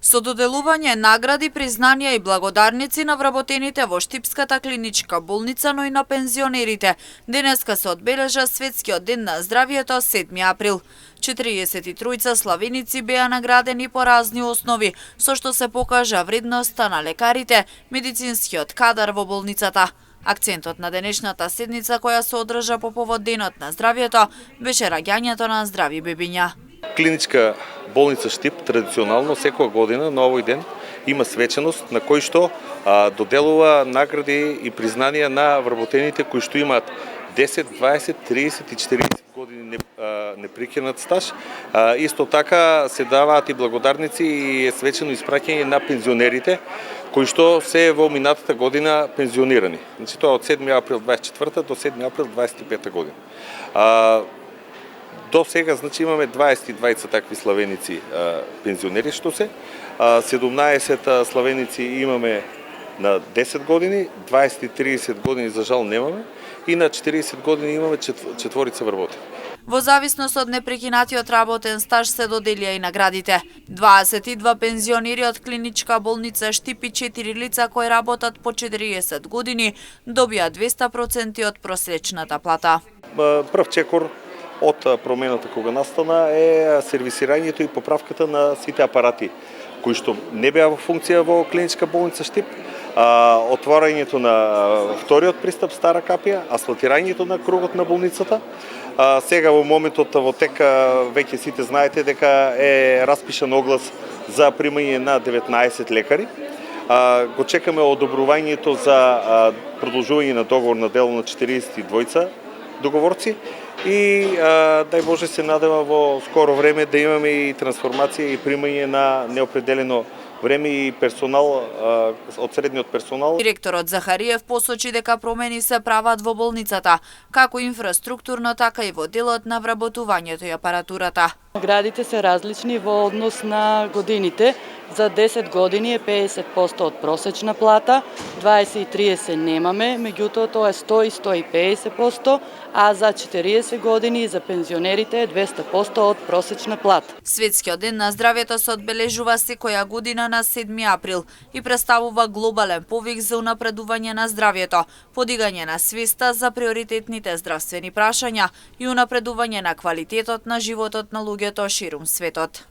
Со доделување награди, признанија и благодарници на вработените во Штипската клиничка болница, но и на пензионерите, денеска се одбележа Светскиот ден на здравието 7 април. 43 славеници беа наградени по разни основи, со што се покажа вредноста на лекарите, медицинскиот кадар во болницата. Акцентот на денешната седница, која се одржа по повод Денот на здравието, беше раѓањето на здрави бебиња. Клиничка болница Штип традиционално секоја година на овој ден има свеченост на кој што доделува награди и признанија на вработените кои што имаат 10, 20, 30 и 40 години непрекинат стаж. Исто така се даваат и благодарници и е свечено испраќање на пензионерите кои што се во минатата година пензионирани. Значи тоа од 7 април 24 до 7 април 25 година. До сега значи имаме 22 такви славеници пензионери што се, 17 славеници имаме на 10 години, 20 и 30 години за жал немаме и на 40 години имаме четворица вработени. Во зависност од непрекинатиот работен стаж се доделија и наградите. 22 пензионери од клиничка болница Штип и 4 лица кои работат по 40 години добија 200% од просечната плата. Прв чекор од промената кога настана е сервисирањето и поправката на сите апарати кои што не беа во функција во клиничка болница Штип, отворањето на вториот пристап Стара Капија, асфалтирањето на кругот на болницата. Сега во моментот во тека веќе сите знаете дека е распишан оглас за примање на 19 лекари. Го чекаме одобрувањето за продолжување на договор на дело на 42 договорци и дај Боже се надева во скоро време да имаме и трансформација и примање на неопределено време и персонал од средниот персонал. Директорот Захариев посочи дека промени се прават во болницата, како инфраструктурно, така и во делот на вработувањето и апаратурата. Наградите се различни во однос на годините. За 10 години е 50% од просечна плата, 20 и 30 немаме, меѓутоа тоа е 100 и 150%, а за 40 години за пензионерите е 200% од просечна плата. Светскиот ден на здравието се одбележува секоја година на 7 април и представува глобален повик за унапредување на здравието, подигање на свеста за приоритетните здравствени прашања и унапредување на квалитетот на животот на луѓето ширум светот.